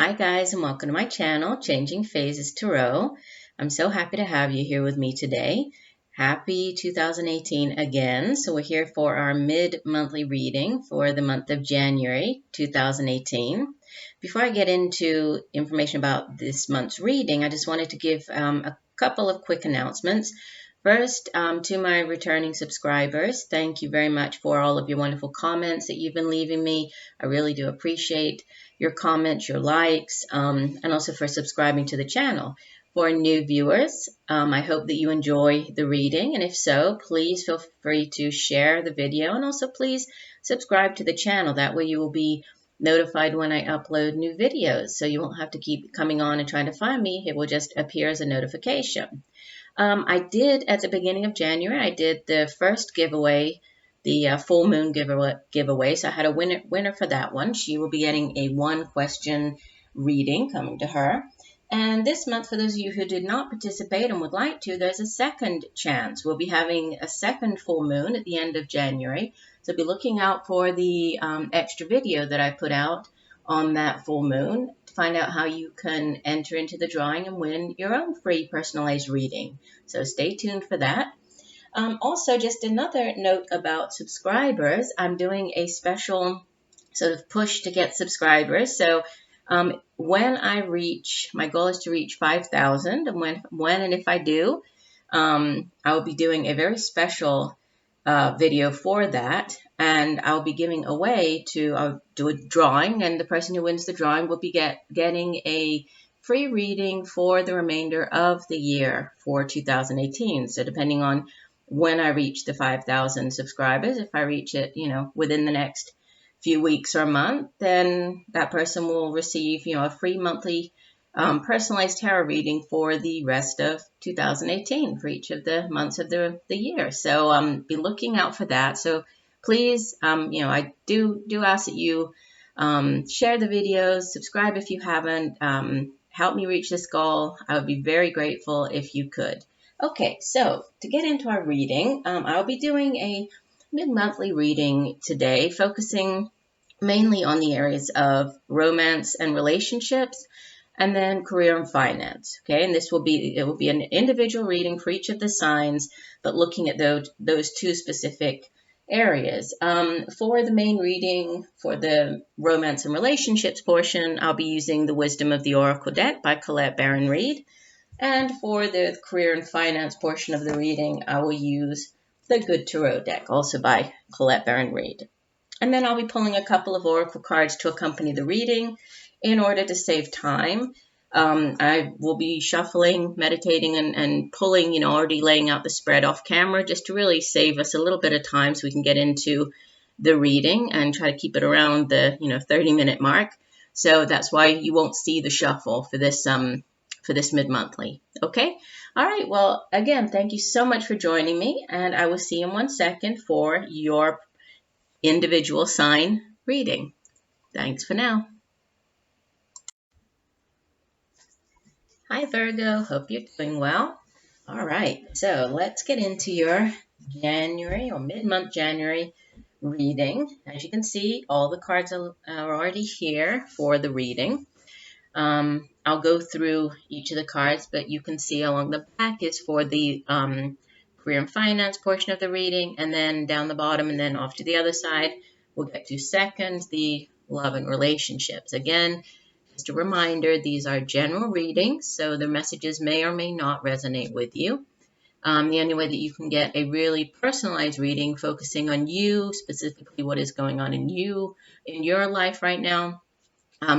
Hi guys, and welcome to my channel, Changing Phases Tarot. I'm so happy to have you here with me today. Happy 2018 again. So we're here for our mid-monthly reading for the month of January 2018. Before I get into information about this month's reading, I just wanted to give a couple of quick announcements. First, to my returning subscribers, thank you very much for all of your wonderful comments that you've been leaving me. I really do appreciate your comments, your likes, and also for subscribing to the channel. For new viewers, I hope that you enjoy the reading, and if so, please feel free to share the video, and also please subscribe to the channel. That way you will be notified when I upload new videos, so you won't have to keep coming on and trying to find me. It will just appear as a notification. I did, at the beginning of January, I did the first giveaway, the full moon giveaway. So I had a winner for that one. She will be getting a 1-question reading coming to her. And this month, for those of you who did not participate and would like to, there's a second chance. We'll be having a second full moon at the end of January. So be looking out for the extra video that I put out on that full moon to find out how you can enter into the drawing and win your own free personalized reading. So stay tuned for that. Also, just another note about subscribers. I'm doing a special sort of push to get subscribers. So when I reach, my goal is to reach 5,000. And when and if I do, I will be doing a very special video for that. And I'll be giving away to do a drawing. And the person who wins the drawing will be getting a free reading for the remainder of the year for 2018. So depending on when I reach the 5,000 subscribers, if I reach it, within the next few weeks or month, then that person will receive, a free monthly personalized tarot reading for the rest of 2018 for each of the months of the year. So be looking out for that. So please, I do ask that you share the videos, subscribe if you haven't, help me reach this goal. I would be very grateful if you could. Okay, so to get into our reading, I'll be doing a mid-monthly reading today, focusing mainly on the areas of romance and relationships, and then career and finance. Okay, and it will be an individual reading for each of the signs, but looking at those two specific areas. For the main reading, for the romance and relationships portion, I'll be using the Wisdom of the Oracle deck by Colette Baron-Reid. And for the career and finance portion of the reading, I will use the Good Tarot deck, also by Colette Baron-Reid. And then I'll be pulling a couple of oracle cards to accompany the reading in order to save time. I will be shuffling, meditating, and pulling, already laying out the spread off camera just to really save us a little bit of time so we can get into the reading and try to keep it around the, 30-minute mark. So that's why you won't see the shuffle for this mid-monthly. Okay? All right. Well, again, thank you so much for joining me, and I will see you in 1 second for your individual sign reading. Thanks for now. Hi, Virgo. Hope you're doing well. All right. So let's get into your January or mid-month January reading. As you can see, all the cards are already here for the reading. I'll go through each of the cards, but you can see along the back is for the career and finance portion of the reading, and then down the bottom and then off to the other side, we'll get to second, the love and relationships. Again, just a reminder, these are general readings, so the messages may or may not resonate with you. The only way that you can get a really personalized reading focusing on you, specifically what is going on in your life right now,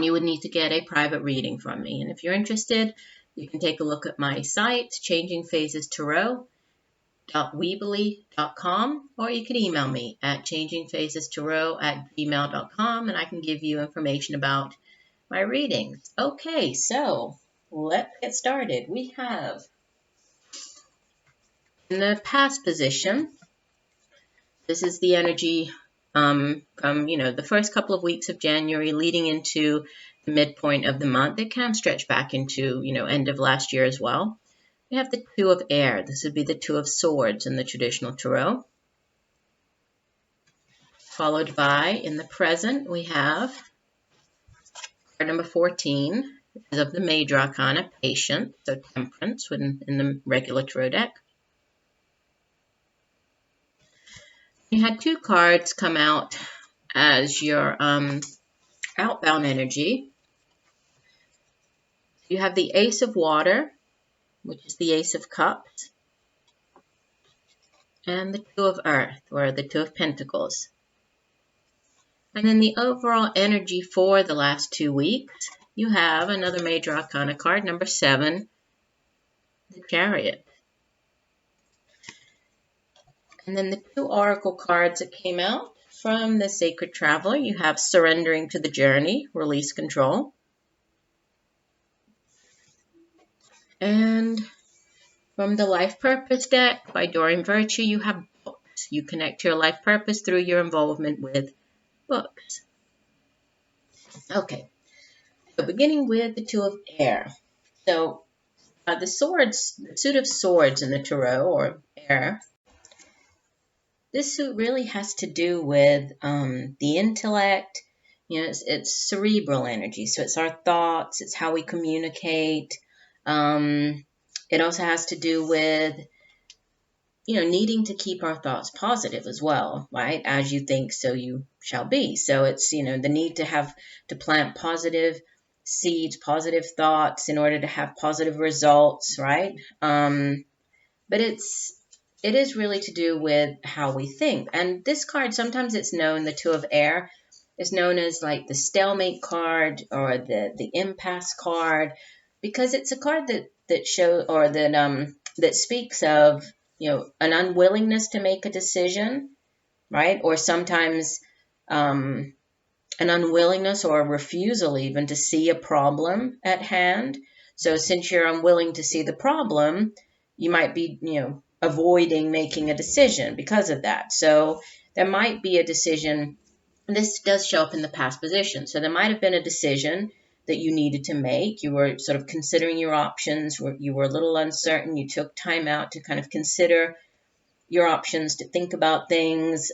you would need to get a private reading from me. And if you're interested, you can take a look at my site, changingphasestarot.weebly.com, or you can email me at changingphasestarot@gmail.com, and I can give you information about my readings. Okay, so let's get started. We have in the past position, this is the energy from, the first couple of weeks of January leading into the midpoint of the month. It can stretch back into, end of last year as well. We have the Two of Air. This would be the Two of Swords in the traditional tarot. Followed by, in the present, we have number 14 is of the major arcana, Patience, so Temperance in the regular tarot deck. You had 2 cards come out as your outbound energy. You have the Ace of Water, which is the Ace of Cups, and the 2 of Earth, or the 2 of Pentacles. And then the overall energy for the last 2 weeks, you have another major arcana card, number 7, the Chariot. And then the 2 oracle cards that came out from the Sacred Traveler, you have Surrendering to the Journey, Release Control. And from the Life Purpose deck by Doreen Virtue, you have books. You connect to your life purpose through your involvement with books. Okay, so beginning with the 2 of Air. So the swords, the suit of swords in the tarot, or air, this suit really has to do with the intellect. You know, it's cerebral energy. So it's our thoughts, it's how we communicate. It also has to do with, you know, needing to keep our thoughts positive as well, right? As you think, so you shall be. So it's, you know, the need to have to plant positive seeds, positive thoughts in order to have positive results, right? But it is really to do with how we think. And this card, sometimes it's known, the 2 of Air, is known as like the stalemate card or the impasse card, because it's a card that shows, or that speaks of, you know, an unwillingness to make a decision, right? Or sometimes an unwillingness or a refusal even to see a problem at hand. So since you're unwilling to see the problem, you might be, you know, avoiding making a decision because of that. So there might be a decision. This does show up in the past position. So there might have been a decision that you needed to make. You were sort of considering your options. You were a little uncertain. You took time out to kind of consider your options, to think about things.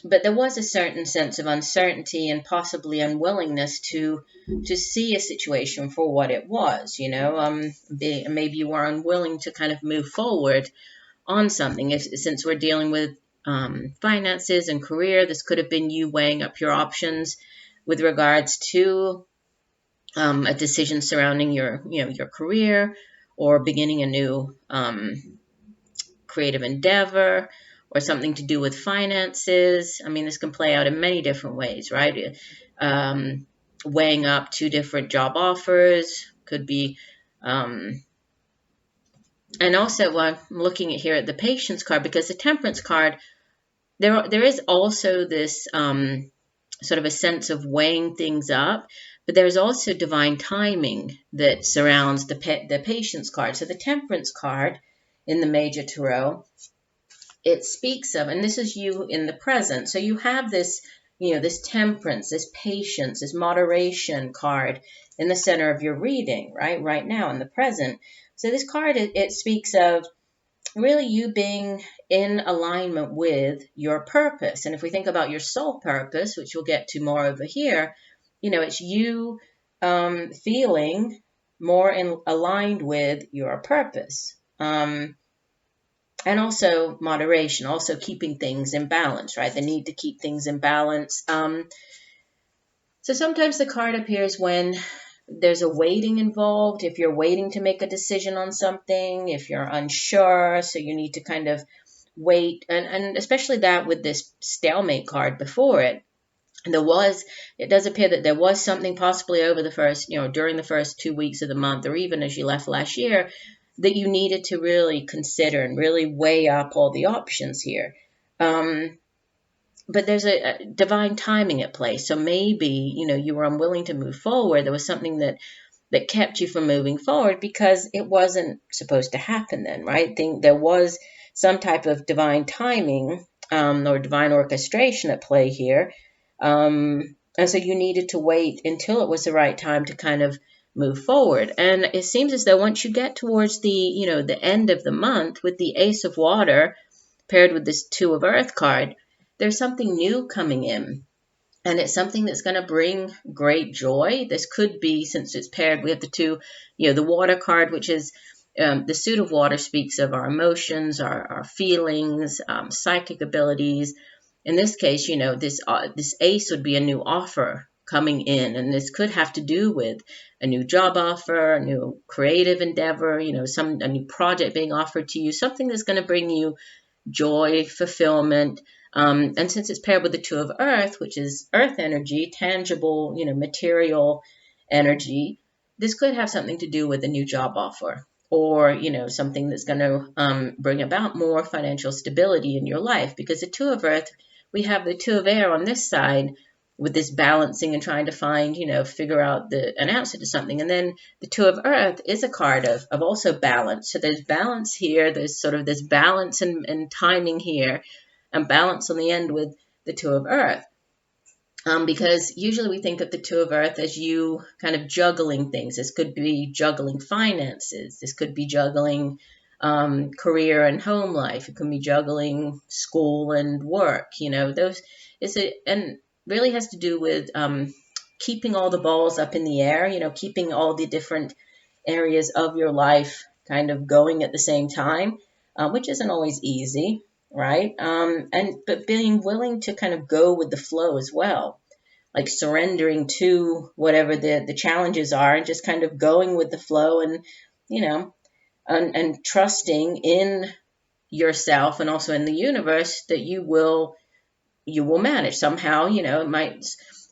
But there was a certain sense of uncertainty and possibly unwillingness to see a situation for what it was, you know. Maybe you were unwilling to kind of move forward on something. Since we're dealing with finances and career, this could have been you weighing up your options with regards to a decision surrounding your career, or beginning a new creative endeavor, or something to do with finances. I mean, this can play out in many different ways, right? Weighing up 2 different job offers could be, and also I'm looking at here at the Patience card, because the Temperance card, there is also this sort of a sense of weighing things up, but there's also divine timing that surrounds the Patience card. So the Temperance card in the Major Tarot, it speaks of, and this is you in the present. So you have this, you know, this temperance, this patience, this moderation card in the center of your reading, right now in the present. So this card, it speaks of really you being in alignment with your purpose. And if we think about your soul purpose, which we'll get to more over here, you know, it's you feeling more aligned with your purpose. And also moderation, also keeping things in balance, right? The need to keep things in balance. So sometimes the card appears when there's a waiting involved. If you're waiting to make a decision on something, if you're unsure, so you need to kind of wait. And especially that with this stalemate card before it, it does appear that there was something possibly over the first, you know, during the first 2 weeks of the month, or even as you left last year, that you needed to really consider and really weigh up all the options here. But there's a divine timing at play. So maybe, you know, you were unwilling to move forward. There was something that kept you from moving forward because it wasn't supposed to happen then, right? There was some type of divine timing or divine orchestration at play here. And so you needed to wait until it was the right time to kind of move forward. And it seems as though once you get towards the, you know, the end of the month with the Ace of Water paired with this 2 of Earth card, there's something new coming in. And it's something that's going to bring great joy. This could be, since it's paired, we have the two, the water card, which is the suit of water, speaks of our emotions, our feelings, psychic abilities. In this case, this ace would be a new offer coming in, and this could have to do with a new job offer, a new creative endeavor, a new project being offered to you, something that's going to bring you joy, fulfillment. And since it's paired with the two of earth, which is earth energy, tangible, material energy, this could have something to do with a new job offer, or, something that's going to bring about more financial stability in your life. Because the two of earth, we have the two of air on this side with this balancing and trying to find, figure out an answer to something. And then the two of earth is a card of also balance. So there's balance here. There's sort of this balance and timing here, and balance on the end with the two of earth. Because usually we think of the two of earth as you kind of juggling things. This could be juggling finances. This could be juggling career and home life. It could be juggling school and work. And really has to do with keeping all the balls up in the air. Keeping all the different areas of your life kind of going at the same time, which isn't always easy. Right. But being willing to kind of go with the flow as well, like surrendering to whatever the challenges are and just kind of going with the flow and, and trusting in yourself and also in the universe that you will manage somehow. It might,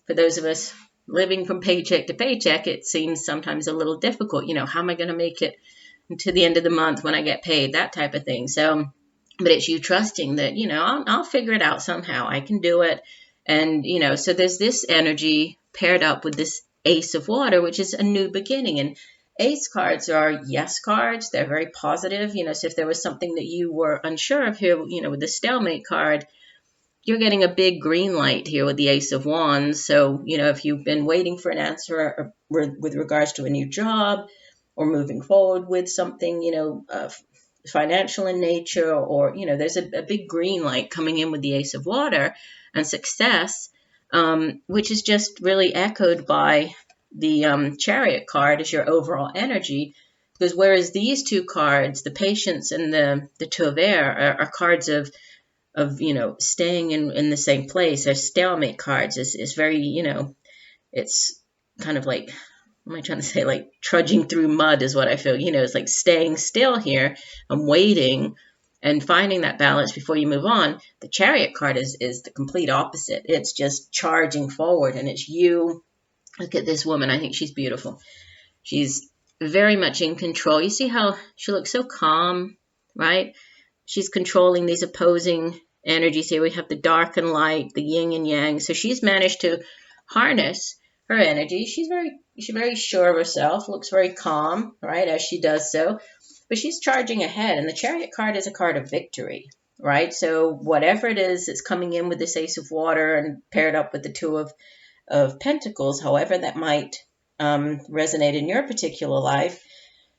for those of us living from paycheck to paycheck, it seems sometimes a little difficult. How am I going to make it to the end of the month when I get paid, that type of thing. So, but it's you trusting that, I'll figure it out somehow. I can do it. And, so there's this energy paired up with this ace of water, which is a new beginning. And ace cards are yes cards. They're very positive. So if there was something that you were unsure of here, with the stalemate card, you're getting a big green light here with the ace of wands. So, if you've been waiting for an answer with regards to a new job or moving forward with something, financial in nature, or, there's a big green light coming in with the ace of water and success, which is just really echoed by the chariot card as your overall energy. Because whereas these two cards, the patience and the two of air, are cards of staying in the same place, they're stalemate cards. It's very, it's kind of like, what am I trying to say? Like trudging through mud is what I feel. It's like staying still here and waiting and finding that balance before you move on. The chariot card is the complete opposite. It's just charging forward, and it's you. Look at this woman. I think she's beautiful. She's very much in control. You see how she looks so calm, right? She's controlling these opposing energies here. We have the dark and light, the yin and yang. So she's managed to harness her energy. She's very sure of herself, looks very calm, right, as she does so. But she's charging ahead, and the chariot card is a card of victory, right? So whatever it is that's coming in with this ace of water and paired up with the two of pentacles, however that might resonate in your particular life,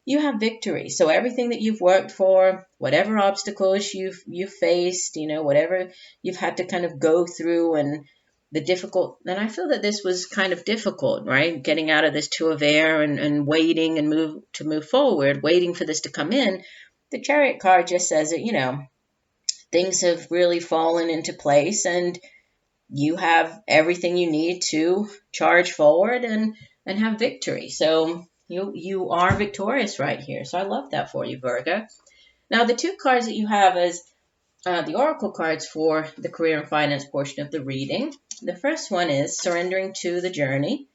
you have victory. So everything that you've worked for, whatever obstacles you've faced, whatever you've had to kind of go through, and the difficult, and I feel that this was kind of difficult, right? Getting out of this two of air and waiting and move forward, waiting for this to come in. The chariot card just says that, things have really fallen into place, and you have everything you need to charge forward and have victory. So you are victorious right here. So I love that for you, Virgo. Now, the two cards that you have as the oracle cards for the career and finance portion of the reading. The first one is Surrendering to the Journey.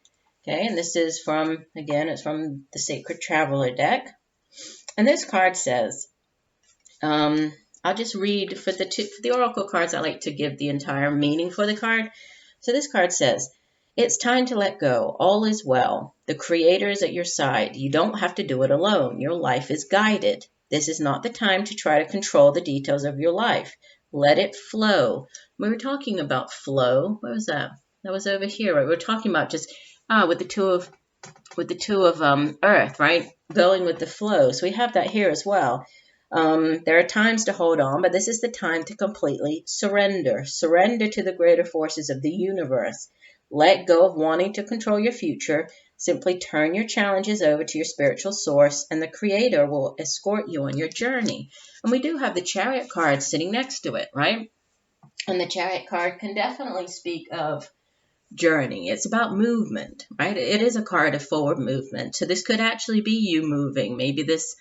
Okay, and this is it's from the Sacred Traveler deck. And this card says, I'll just read for the oracle cards. I like to give the entire meaning for the card. So this card says, it's time to let go. All is well. The Creator is at your side. You don't have to do it alone. Your life is guided. This is not the time to try to control the details of your life. Let it flow. We were talking about flow. Where was that? That was over here, right? We were talking about just with the two of earth, right? Going with the flow. So we have that here as well. There are times to hold on, but this is the time to completely surrender. Surrender to the greater forces of the universe. Let go of wanting to control your future. Simply turn your challenges over to your spiritual source, and the Creator will escort you on your journey. And we do have the Chariot card sitting next to it, right? And the Chariot card can definitely speak of journey. It's about movement, right? It is a card of forward movement. So this could actually be you moving. Maybe this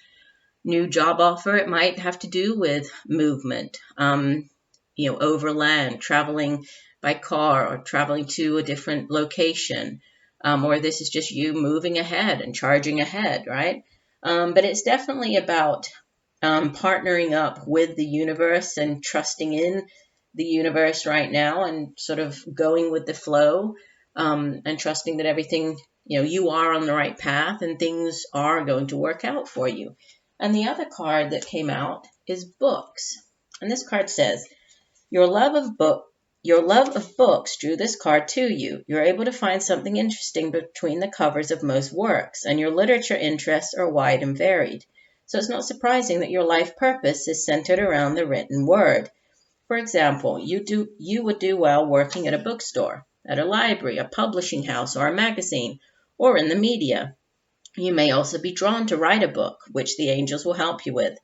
new job offer, it might have to do with movement, over land, traveling by car or traveling to a different location. Or this is just you moving ahead and charging ahead, right? But it's definitely about partnering up with the universe and trusting in the universe right now and sort of going with the flow, and trusting that everything, you are on the right path and things are going to work out for you. And the other card that came out is books. And this card says, your love of books drew this card to you. You're able to find something interesting between the covers of most works, and your literature interests are wide and varied. So it's not surprising that your life purpose is centered around the written word. For example, you would do well working at a bookstore, at a library, a publishing house, or a magazine, or in the media. You may also be drawn to write a book, which the angels will help you with.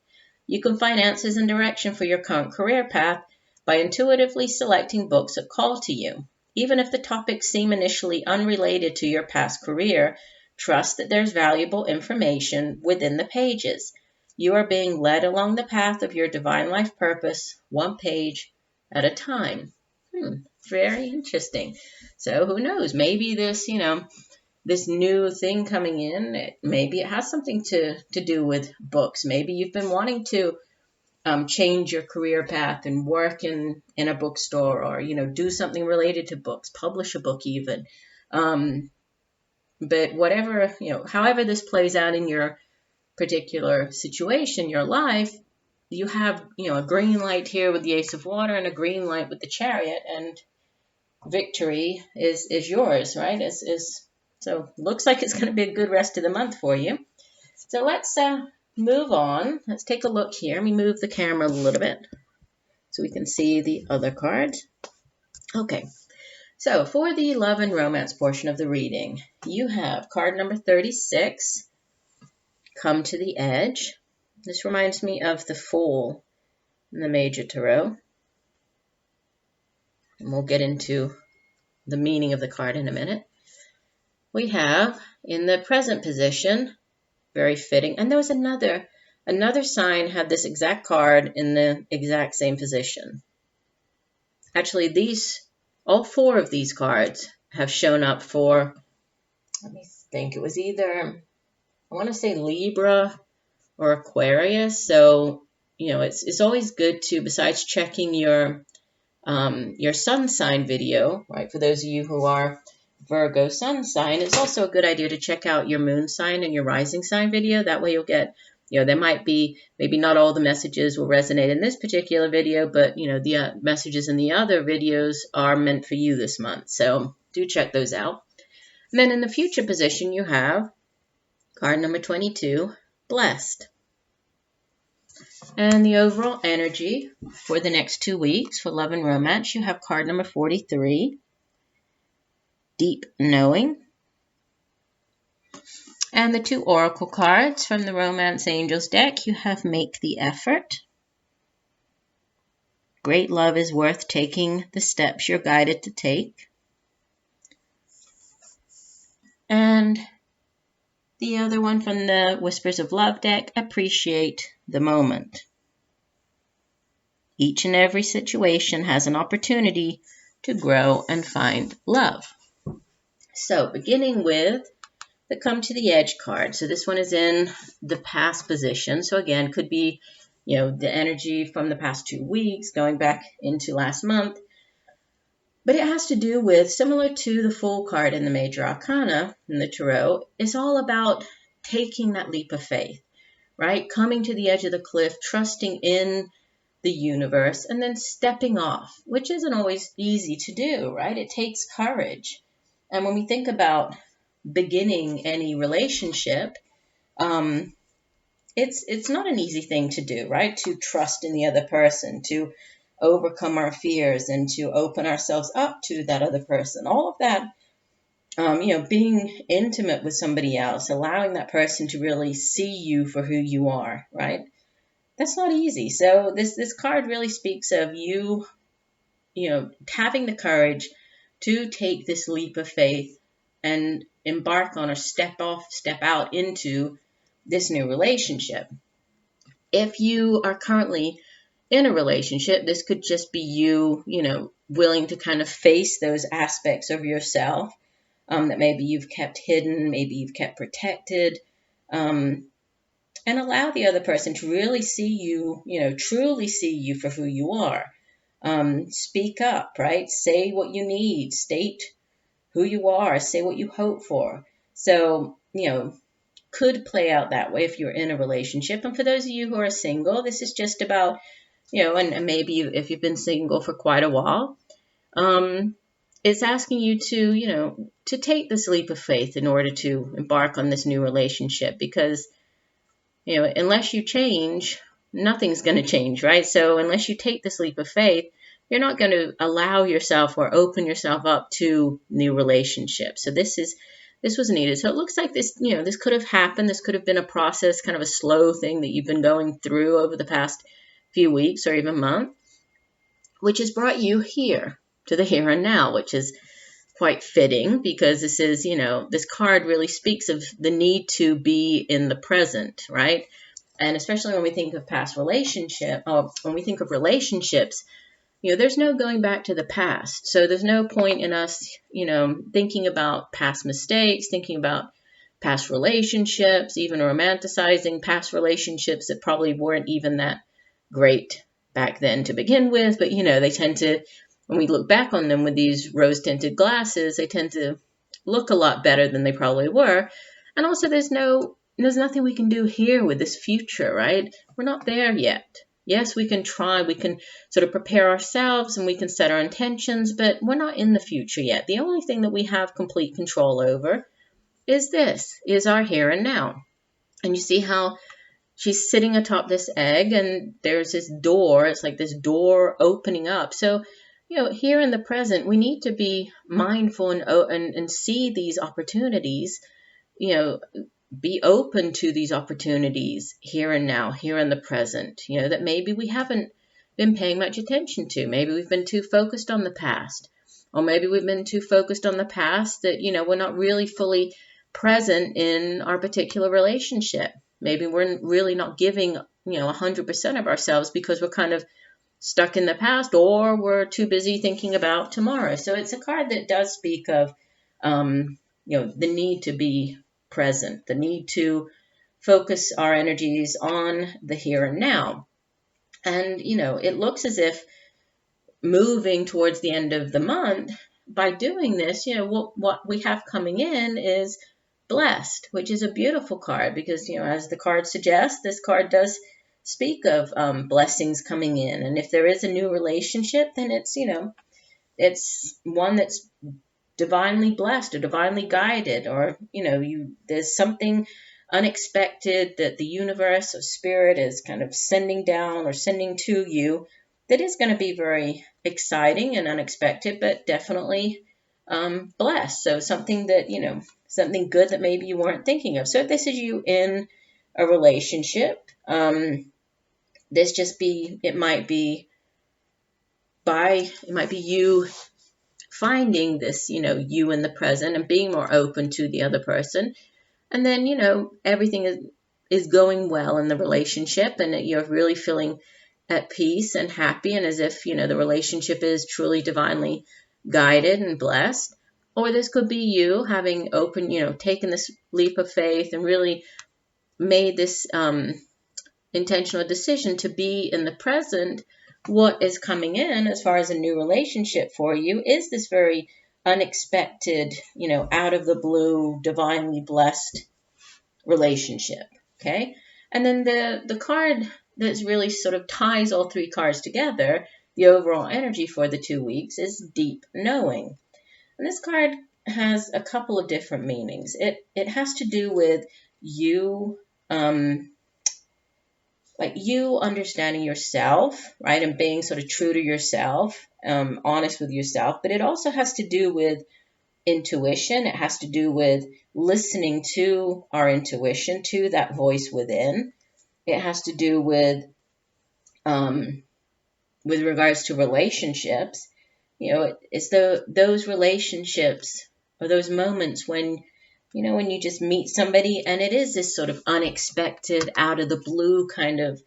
You can find answers and direction for your current career path by intuitively selecting books that call to you. Even if the topics seem initially unrelated to your past career, trust that there's valuable information within the pages. You are being led along the path of your divine life purpose, one page at a time. Very interesting. So who knows? Maybe this new thing coming in, maybe it has something to do with books. Maybe you've been wanting to change your career path and work in a bookstore, or do something related to books, publish a book even. But whatever, however this plays out in your particular situation, your life, you have a green light here with the Ace of Water and a green light with the Chariot, and victory is yours, right? So looks like it's going to be a good rest of the month for you. So let's move on. Let's take a look here. Let me move the camera a little bit so we can see the other cards. Okay, so for the love and romance portion of the reading, you have card number 36, Come to the Edge. This reminds me of the Fool in the Major Tarot. And we'll get into the meaning of the card in a minute. We have, in the present position, very fitting, and there was another sign had this exact card in the exact same position. Actually, all four of these cards have shown up for, let me think, it was either, I want to say Libra or Aquarius. So, it's always good to, besides checking your sun sign video, right? For those of you who are Virgo sun sign, it's also a good idea to check out your moon sign and your rising sign video. That way you'll get, there might be, maybe not all the messages will resonate in this particular video, but, the messages in the other videos are meant for you this month. So do check those out. And then in the future position, you have card number 22, Blessed. And the overall energy for the next 2 weeks for love and romance, you have card number 43, Deep Knowing. And the two oracle cards from the Romance Angels deck, you have Make the Effort. Great love is worth taking the steps you're guided to take. And the other one from the Whispers of Love deck, Appreciate the Moment. Each and every situation has an opportunity to grow and find love. So beginning with the Come to the Edge card. So this one is in the past position. So again, could be, the energy from the past 2 weeks going back into last month. But it has to do with, similar to the Fool card in the Major Arcana in the Tarot, it's all about taking that leap of faith, right? Coming to the edge of the cliff, trusting in the universe, and then stepping off, which isn't always easy to do, right? It takes courage. And when we think about beginning any relationship, it's not an easy thing to do, right? To trust in the other person, to overcome our fears and to open ourselves up to that other person. All of that, being intimate with somebody else, allowing that person to really see you for who you are, right? That's not easy. So this card really speaks of you, having the courage to take this leap of faith and embark on or step out into this new relationship. If you are currently in a relationship, this could just be you, willing to kind of face those aspects of yourself that maybe you've kept hidden, maybe you've kept protected, and allow the other person to really see you, truly see you for who you are. Speak up, right? Say what you need, state who you are, say what you hope for. So, could play out that way if you're in a relationship. And for those of you who are single, this is just about, and maybe if you've been single for quite a while, it's asking you to, to take this leap of faith in order to embark on this new relationship, because, unless you change, nothing's going to change, right? So unless you take this leap of faith, you're not going to allow yourself or open yourself up to new relationships. So this was needed. So it looks like this, this could have happened. This could have been a process, kind of a slow thing that you've been going through over the past few weeks or even month, which has brought you here to the here and now, which is quite fitting because this is, this card really speaks of the need to be in the present, right? And especially when we think of when we think of relationships, there's no going back to the past. So there's no point in us, thinking about past mistakes, thinking about past relationships, even romanticizing past relationships that probably weren't even that great back then to begin with. But, they tend to, when we look back on them with these rose-tinted glasses, they tend to look a lot better than they probably were. And also there's nothing we can do here with this future, right? We're not there yet. Yes, we can try, we can sort of prepare ourselves and we can set our intentions, but we're not in the future yet. The only thing that we have complete control over is our here and now. And you see how she's sitting atop this egg and there's this door. It's like this door opening up. So, here in the present, we need to be mindful and see these opportunities, be open to these opportunities here and now, here in the present, that maybe we haven't been paying much attention to. Maybe we've been too focused on the past, or maybe we've been too focused on the past that, we're not really fully present in our particular relationship. Maybe we're really not giving, 100% of ourselves because we're kind of stuck in the past, or we're too busy thinking about tomorrow. So it's a card that does speak of, the need to be present, the need to focus our energies on the here and now. And, it looks as if moving towards the end of the month, by doing this, what we have coming in is blessed, which is a beautiful card because, as the card suggests, this card does speak of blessings coming in. And if there is a new relationship, then it's, it's one that's divinely blessed or divinely guided, or there's something unexpected that the universe or spirit is kind of sending down or sending to you that is going to be very exciting and unexpected, but definitely blessed. So something that something good that maybe you weren't thinking of. So if this is you in a relationship, it might be you finding this, you in the present and being more open to the other person. And then, everything is going well in the relationship and that you're really feeling at peace and happy and as if, the relationship is truly divinely guided and blessed. Or this could be you having taken this leap of faith and really made this intentional decision to be in the present. What is coming in as far as a new relationship for you is this very unexpected, out of the blue, divinely blessed relationship. Okay. And then the card that's really sort of ties all three cards together, the overall energy for the 2 weeks, is deep knowing. And this card has a couple of different meanings. It has to do with you, like you understanding yourself, right? And being sort of true to yourself, honest with yourself. But it also has to do with intuition. It has to do with listening to our intuition, to that voice within. It has to do with regards to relationships. It's those relationships or those moments when, when you just meet somebody and it is this sort of unexpected, out of the blue kind of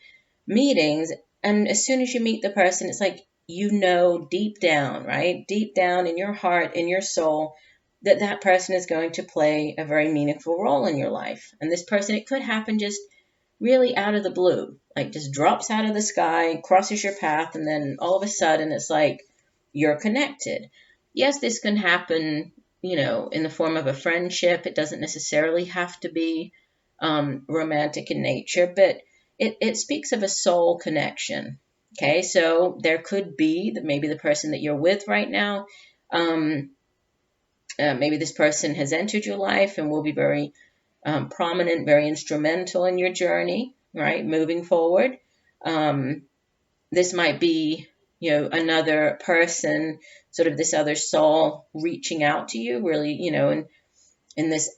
meetings. And as soon as you meet the person, it's like, deep down, right? Deep down in your heart, in your soul, that person is going to play a very meaningful role in your life. And this person, it could happen just really out of the blue, like just drops out of the sky, crosses your path, and then all of a sudden it's like you're connected. Yes, this can happen, in the form of a friendship. It doesn't necessarily have to be romantic in nature, but it speaks of a soul connection. Okay, so there could be that maybe the person that you're with right now, maybe this person has entered your life and will be very prominent, very instrumental in your journey, right? Moving forward. This might be, another person, sort of this other soul reaching out to you, really, in this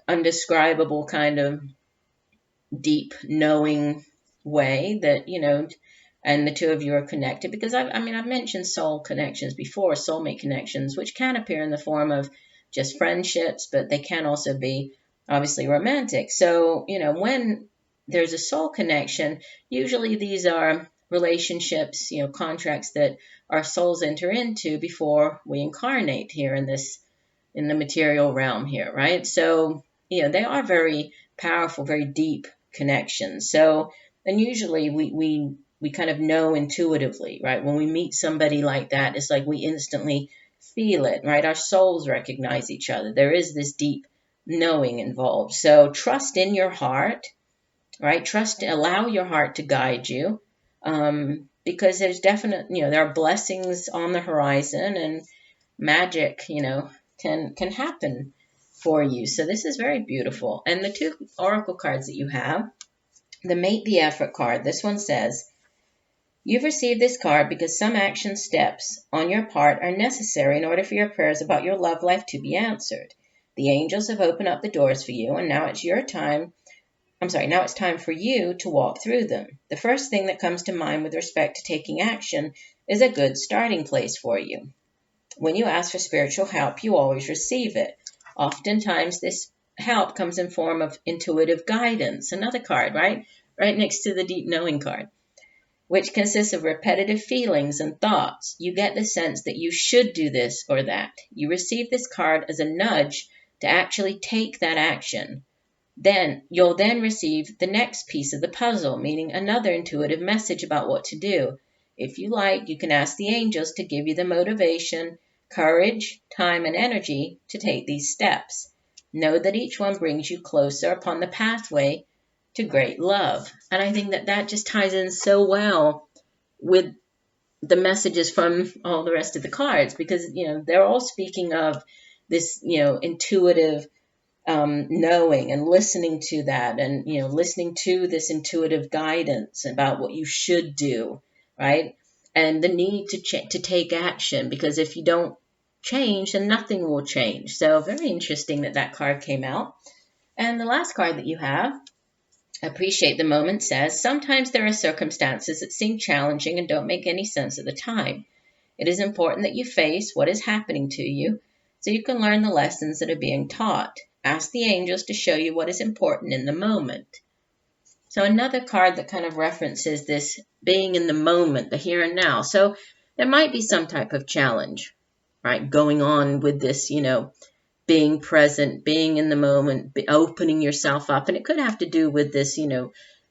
undescribable kind of deep knowing way that, and the two of you are connected. Because I've mentioned soul connections before, soulmate connections, which can appear in the form of just friendships, but they can also be obviously romantic. So, when there's a soul connection, usually these are relationships, contracts that our souls enter into before we incarnate here in the material realm here, right? So, they are very powerful, very deep connections. So, and usually we kind of know intuitively, right? When we meet somebody like that, it's like we instantly feel it, right? Our souls recognize each other. There is this deep knowing involved. So trust in your heart, right? Allow your heart to guide you, because there's there are blessings on the horizon, and magic, can happen for you. So this is very beautiful. And the two oracle cards that you have, the Make the Effort card, this one says, you've received this card because some action steps on your part are necessary in order for your prayers about your love life to be answered. The angels have opened up the doors for you, and now it's time for you to walk through them. The first thing that comes to mind with respect to taking action is a good starting place for you. When you ask for spiritual help, you always receive it. Oftentimes, this help comes in form of intuitive guidance, another card, right next to the deep knowing card, which consists of repetitive feelings and thoughts. You get the sense that you should do this or that. You receive this card as a nudge to actually take that action. Then you'll receive the next piece of the puzzle, meaning another intuitive message about what to do. If you like, you can ask the angels to give you the motivation, courage, time, and energy to take these steps. Know that each one brings you closer upon the pathway to great love. And I think that just ties in so well with the messages from all the rest of the cards, because, they're all speaking of this, intuitive knowing and listening to that, and, listening to this intuitive guidance about what you should do, right? And the need to take action, because if you don't change, then nothing will change. So very interesting that card came out. And the last card that you have, Appreciate the Moment, says, sometimes there are circumstances that seem challenging and don't make any sense at the time. It is important that you face what is happening to you so you can learn the lessons that are being taught. Ask the angels to show you what is important in the moment. So another card that kind of references this being in the moment, the here and now. So there might be some type of challenge, right, going on with this, being present, being in the moment, opening yourself up. And it could have to do with this,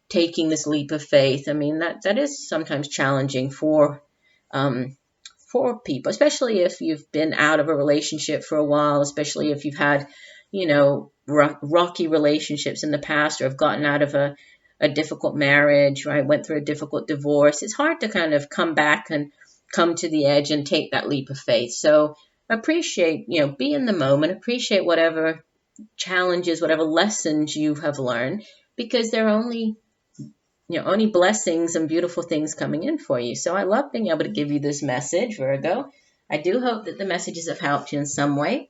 taking this leap of faith. I mean, that is sometimes challenging for people, especially if you've been out of a relationship for a while, especially if you've had, rocky relationships in the past, or have gotten out of a difficult marriage, right? Went through a difficult divorce. It's hard to kind of come back and come to the edge and take that leap of faith. So appreciate, be in the moment, appreciate whatever challenges, whatever lessons you have learned, because they're only only blessings and beautiful things coming in for you. So I love being able to give you this message, Virgo. I do hope that the messages have helped you in some way.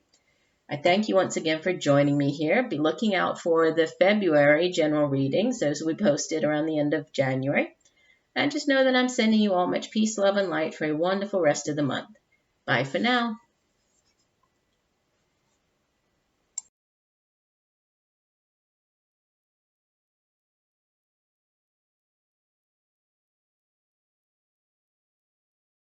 I thank you once again for joining me here. Be looking out for the February general readings. Those will be posted around the end of January. And just know that I'm sending you all much peace, love, and light for a wonderful rest of the month. Bye for now.